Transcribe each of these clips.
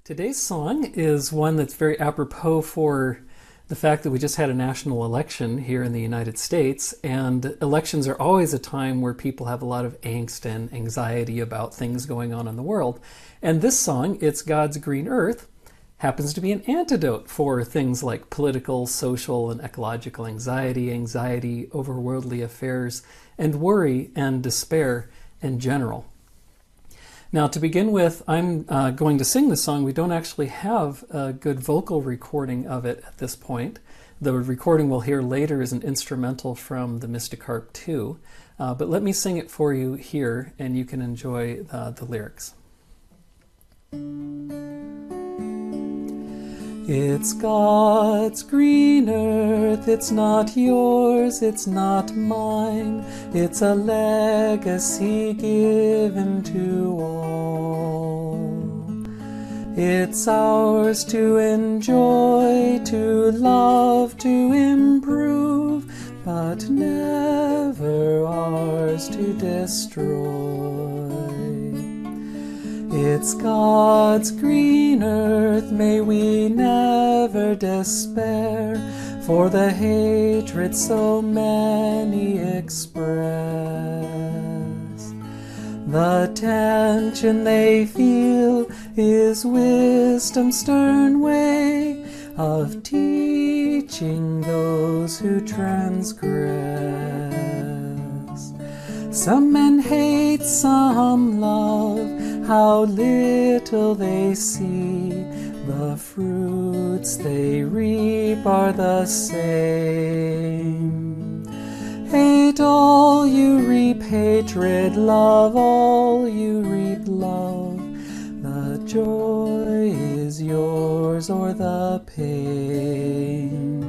Today's song is one that's very apropos for the fact that we just had a national election here in the United States, and elections are always a time where people have a lot of angst and anxiety about things going on in the world. And this song, It's God's Green Earth, happens to be an antidote for things like political, social, and ecological anxiety over worldly affairs, and worry and despair in general. Now, to begin with, I'm going to sing the song. We don't actually have a good vocal recording of it at this point. The recording we'll hear later is an instrumental from the Mystic Harp 2. But let me sing it for you here, and you can enjoy the lyrics. It's God's green earth, it's not yours, it's not mine, it's a legacy given to all. It's ours to enjoy, to love, to improve, but never ours to destroy. It's God's green earth, may we never despair for the hatred so many express. The tension they feel is wisdom's stern way of teaching those who transgress. Some men hate, some love, how little they see, the fruits they reap are the same. Hate all, you reap hatred, love all, you reap love. The joy is yours or the pain.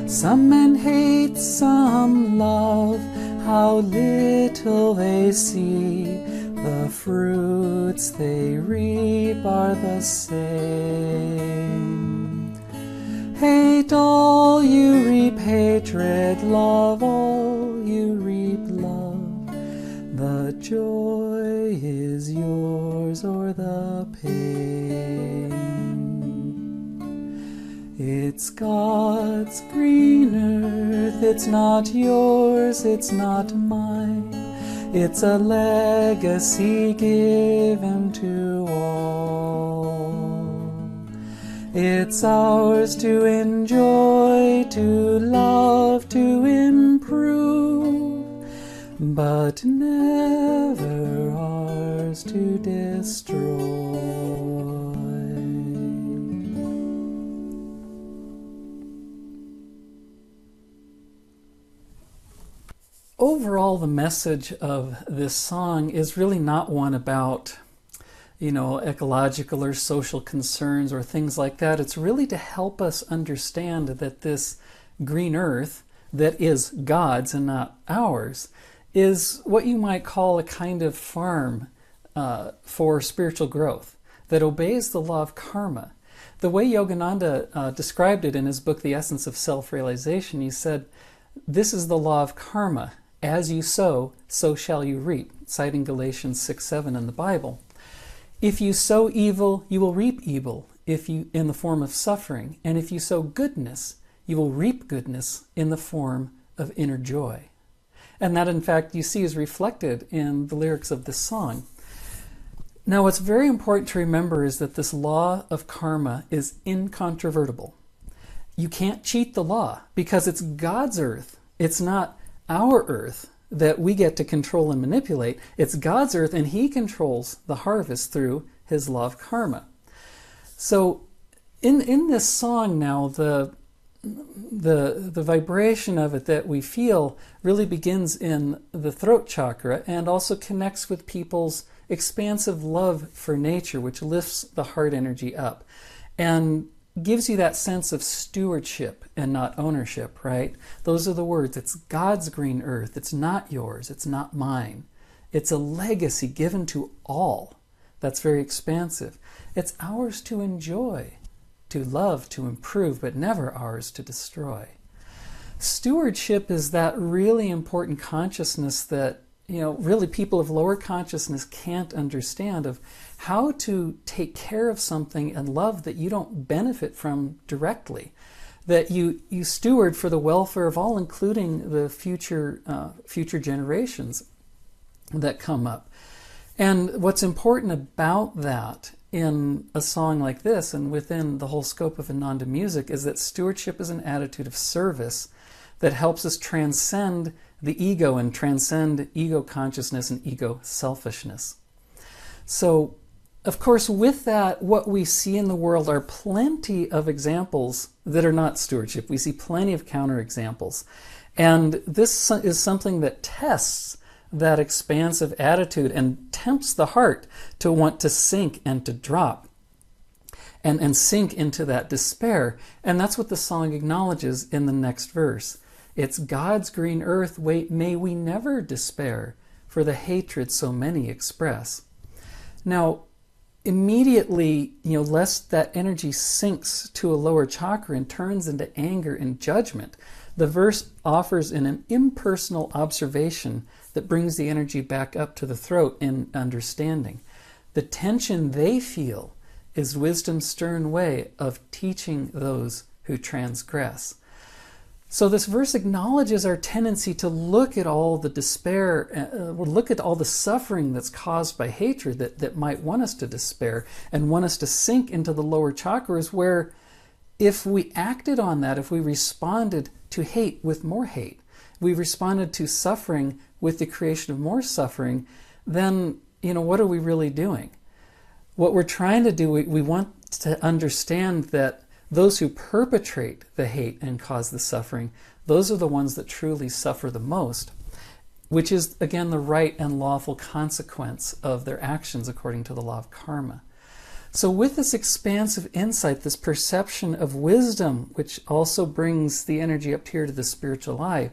Some men hate, some love, how little they see, the fruits they reap are the same. Hate all, you reap hatred, love all, you reap love. The joy is yours or the pain. It's God's green earth, it's not yours, it's not mine. It's a legacy given to all. It's ours to enjoy, to love, to improve, but never ours to destroy. Overall, the message of this song is really not one about, ecological or social concerns or things like that. It's really to help us understand that this green earth that is God's and not ours is what you might call a kind of farm for spiritual growth that obeys the law of karma. The way Yogananda described it in his book, The Essence of Self-Realization, he said, "This is the law of karma. As you sow, so shall you reap," citing Galatians 6:7 in the Bible. If you sow evil, you will reap evil in the form of suffering. And if you sow goodness, you will reap goodness in the form of inner joy. And that, in fact, you see is reflected in the lyrics of this song. Now, what's very important to remember is that this law of karma is incontrovertible. You can't cheat the law because it's God's earth. It's not our earth that we get to control and manipulate. It's God's earth, and He controls the harvest through His law of karma. So in this song now, the vibration of it that we feel really begins in the throat chakra and also connects with people's expansive love for nature, which lifts the heart energy up and gives you that sense of stewardship and not ownership, right? Those are the words. It's God's green earth. It's not yours. It's not mine. It's a legacy given to all. That's very expansive. It's ours to enjoy, to love, to improve, but never ours to destroy. Stewardship is that really important consciousness that really people of lower consciousness can't understand, of how to take care of something and love that you don't benefit from directly, that you steward for the welfare of all, including the future generations that come up. And what's important about that in a song like this and within the whole scope of Ananda music is that stewardship is an attitude of service that helps us transcend the ego and transcend ego consciousness and ego selfishness. So, of course, with that, what we see in the world are plenty of examples that are not stewardship. We see plenty of counterexamples. And this is something that tests that expansive attitude and tempts the heart to want to sink and to drop and sink into that despair. And that's what the song acknowledges in the next verse. It's God's green earth, wait, may we never despair for the hatred so many express. Now, immediately, lest that energy sinks to a lower chakra and turns into anger and judgment, the verse offers an impersonal observation that brings the energy back up to the throat in understanding. The tension they feel is wisdom's stern way of teaching those who transgress. So this verse acknowledges our tendency to look at all the despair, look at all the suffering that's caused by hatred that might want us to despair and want us to sink into the lower chakras, where if we acted on that, if we responded to hate with more hate, we responded to suffering with the creation of more suffering, then, what are we really doing? What we're trying to do, we want to understand that those who perpetrate the hate and cause the suffering, those are the ones that truly suffer the most, which is, again, the right and lawful consequence of their actions according to the law of karma. So with this expansive insight, this perception of wisdom, which also brings the energy up here to the spiritual eye,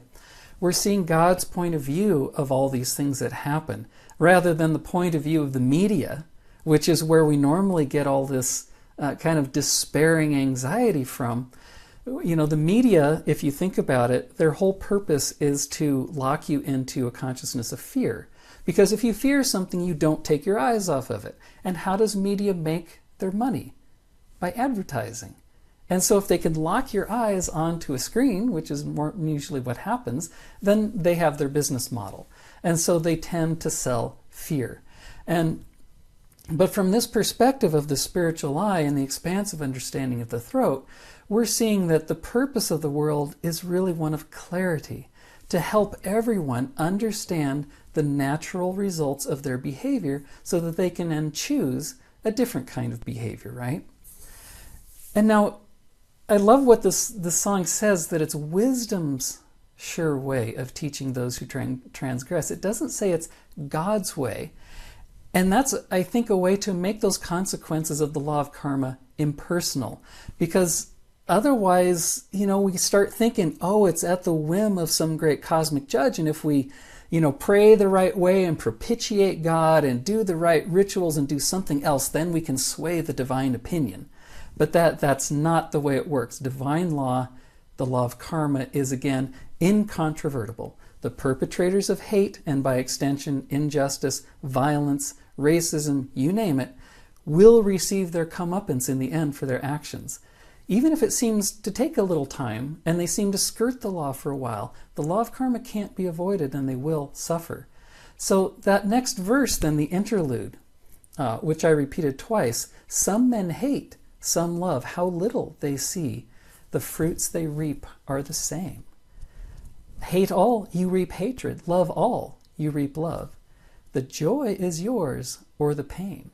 we're seeing God's point of view of all these things that happen, rather than the point of view of the media, which is where we normally get all this kind of despairing anxiety from. The media, if you think about it, their whole purpose is to lock you into a consciousness of fear. Because if you fear something, you don't take your eyes off of it. And how does media make their money? By advertising. And so if they can lock your eyes onto a screen, which is more usually what happens, then they have their business model. And so they tend to sell fear. But from this perspective of the spiritual eye and the expansive understanding of the throat, we're seeing that the purpose of the world is really one of clarity, to help everyone understand the natural results of their behavior so that they can then choose a different kind of behavior, right? And now, I love what the song says, that it's wisdom's sure way of teaching those who transgress. It doesn't say it's God's way. And that's, I think, a way to make those consequences of the law of karma impersonal. Because otherwise, we start thinking, it's at the whim of some great cosmic judge. And if we, pray the right way and propitiate God and do the right rituals and do something else, then we can sway the divine opinion. But that's not the way it works. Divine law, the law of karma, is, again, incontrovertible. The perpetrators of hate, and by extension, injustice, violence, racism, you name it, will receive their comeuppance in the end for their actions. Even if it seems to take a little time, and they seem to skirt the law for a while, the law of karma can't be avoided, and they will suffer. So that next verse, then, the interlude, which I repeated twice, some men hate, some love, how little they see. The fruits they reap are the same. Hate all, you reap hatred. Love all, you reap love. The joy is yours, or the pain.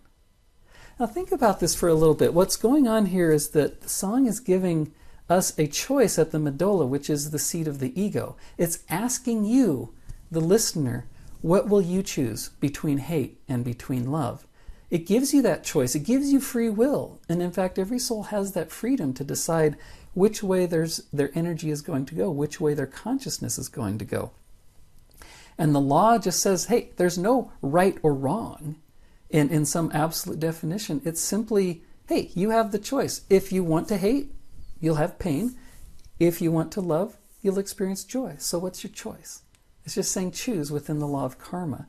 Now think about this for a little bit. What's going on here is that the song is giving us a choice at the medulla, which is the seat of the ego. It's asking you, the listener, what will you choose between hate and between love? It gives you that choice. It gives you free will. And in fact, every soul has that freedom to decide which way their energy is going to go, which way their consciousness is going to go. And the law just says, hey, there's no right or wrong in some absolute definition. It's simply, hey, you have the choice. If you want to hate, you'll have pain. If you want to love, you'll experience joy. So what's your choice? It's just saying choose within the law of karma.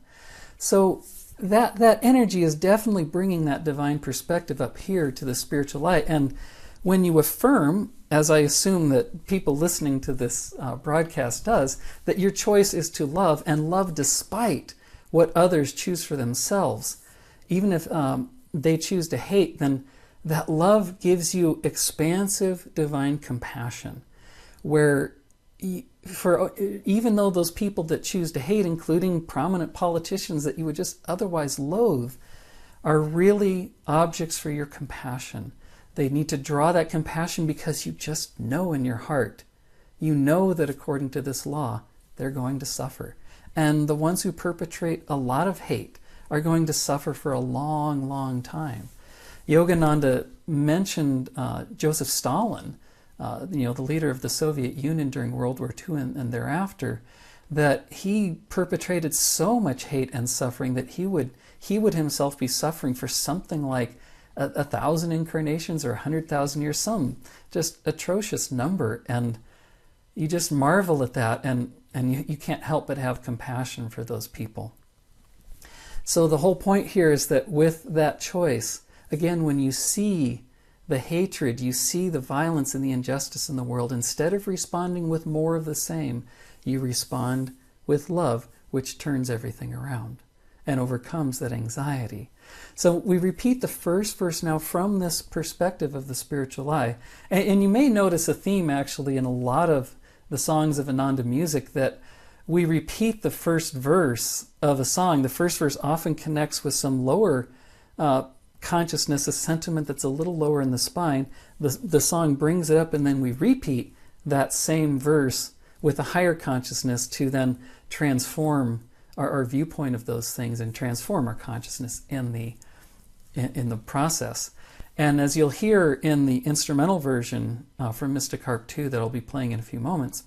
So that energy is definitely bringing that divine perspective up here to the spiritual light. And when you affirm, as I assume that people listening to this broadcast does, that your choice is to love, and love despite what others choose for themselves, even if they choose to hate, then that love gives you expansive divine compassion, where even though those people that choose to hate, including prominent politicians that you would just otherwise loathe, are really objects for your compassion. They need to draw that compassion because you just know in your heart, you know that according to this law, they're going to suffer. And the ones who perpetrate a lot of hate are going to suffer for a long, long time. Yogananda mentioned Joseph Stalin, the leader of the Soviet Union during World War II and thereafter, that he perpetrated so much hate and suffering that he would himself be suffering for something like 1,000 incarnations or 100,000 years, some just atrocious number. And you just marvel at that, and you can't help but have compassion for those people. So the whole point here is that with that choice, again, when you see the hatred, you see the violence and the injustice in the world, instead of responding with more of the same, you respond with love, which turns everything around and overcomes that anxiety. So we repeat the first verse now from this perspective of the spiritual eye. And you may notice a theme actually in a lot of the songs of Ananda music, that we repeat the first verse of a song. The first verse often connects with some lower consciousness, a sentiment that's a little lower in the spine. The song brings it up, and then we repeat that same verse with a higher consciousness to then transform our viewpoint of those things and transform our consciousness in the process. And as you'll hear in the instrumental version from Mystic Harp 2 that I'll be playing in a few moments,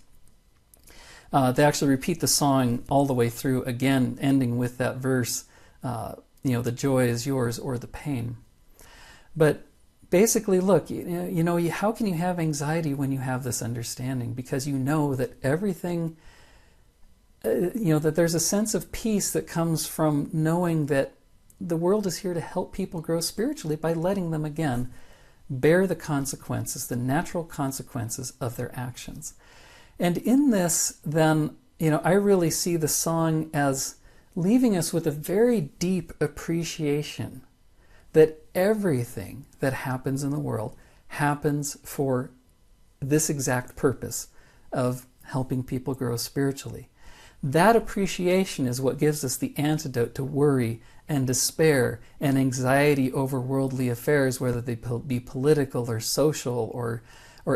they actually repeat the song all the way through, again ending with that verse, the joy is yours or the pain. But basically, look, how can you have anxiety when you have this understanding? Because you know that everything, that there's a sense of peace that comes from knowing that the world is here to help people grow spiritually by letting them, again, bear the consequences, the natural consequences of their actions. And in this, then, I really see the song as leaving us with a very deep appreciation that everything that happens in the world happens for this exact purpose of helping people grow spiritually. That appreciation is what gives us the antidote to worry and despair and anxiety over worldly affairs, whether they be political or social or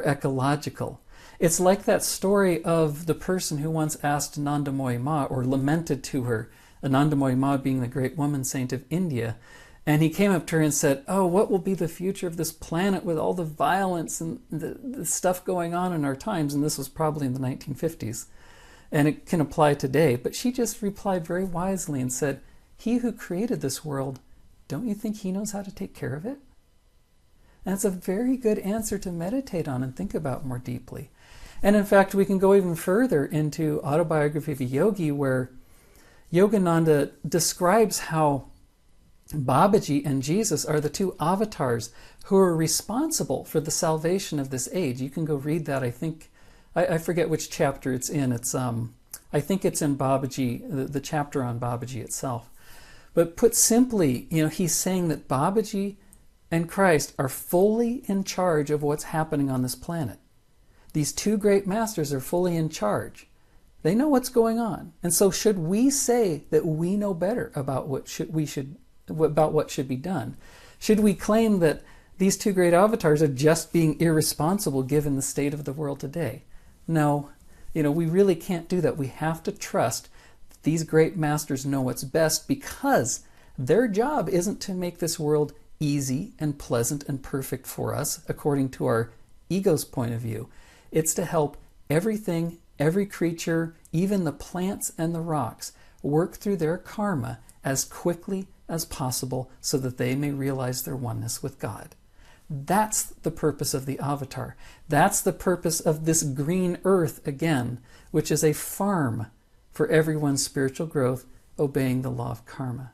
ecological. It's like that story of the person who once asked Anandamoyi Ma, or lamented to her, Anandamoyi Ma being the great woman saint of India, and he came up to her and said, "Oh, what will be the future of this planet with all the violence and the stuff going on in our times?" And this was probably in the 1950s. And it can apply today. But she just replied very wisely and said, "He who created this world, don't you think he knows how to take care of it?" And it's a very good answer to meditate on and think about more deeply. And in fact, we can go even further into Autobiography of a Yogi, where Yogananda describes how Babaji and Jesus are the two avatars who are responsible for the salvation of this age. You can go read that. I forget which chapter it's in. I think it's in Babaji, the chapter on Babaji itself. But put simply, he's saying that Babaji and Christ are fully in charge of what's happening on this planet. These two great masters are fully in charge. They know what's going on. And so should we say that we know better about what should be done? Should we claim that these two great avatars are just being irresponsible given the state of the world today? No, we really can't do that. We have to trust that these great masters know what's best, because their job isn't to make this world easy and pleasant and perfect for us according to our ego's point of view. It's to help everything, every creature, even the plants and the rocks, work through their karma as quickly as possible so that they may realize their oneness with God. That's the purpose of the avatar. That's the purpose of this green earth, again, which is a farm for everyone's spiritual growth, obeying the law of karma.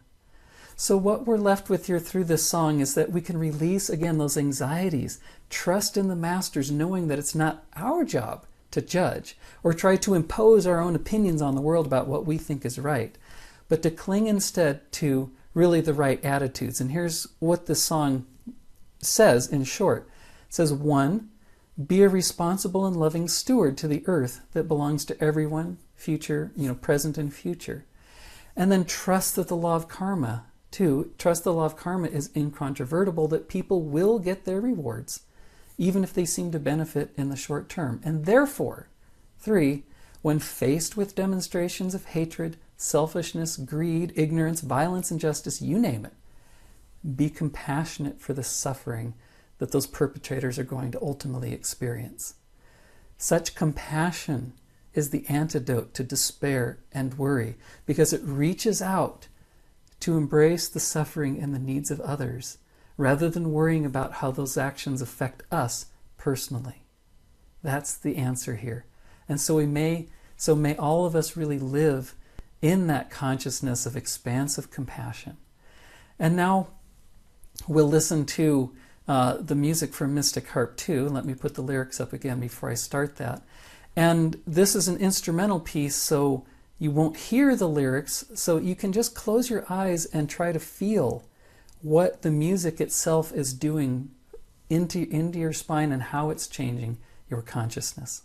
So what we're left with here through this song is that we can release, again, those anxieties, trust in the masters, knowing that it's not our job to judge or try to impose our own opinions on the world about what we think is right, but to cling instead to really the right attitudes. And here's what this song says in short. It says, 1, be a responsible and loving steward to the earth that belongs to everyone, future, present and future. And then trust that the law of karma, 2, trust the law of karma is incontrovertible, that people will get their rewards, even if they seem to benefit in the short term. And therefore, 3, when faced with demonstrations of hatred, selfishness, greed, ignorance, violence, injustice, you name it, be compassionate for the suffering that those perpetrators are going to ultimately experience. Such compassion is the antidote to despair and worry, because it reaches out to embrace the suffering and the needs of others, rather than worrying about how those actions affect us personally. That's the answer here. And so may all of us really live in that consciousness of expansive compassion. And now we'll listen to the music from Mystic Harp 2. Let me put the lyrics up again before I start that. And this is an instrumental piece, so you won't hear the lyrics, so you can just close your eyes and try to feel what the music itself is doing into your spine and how it's changing your consciousness.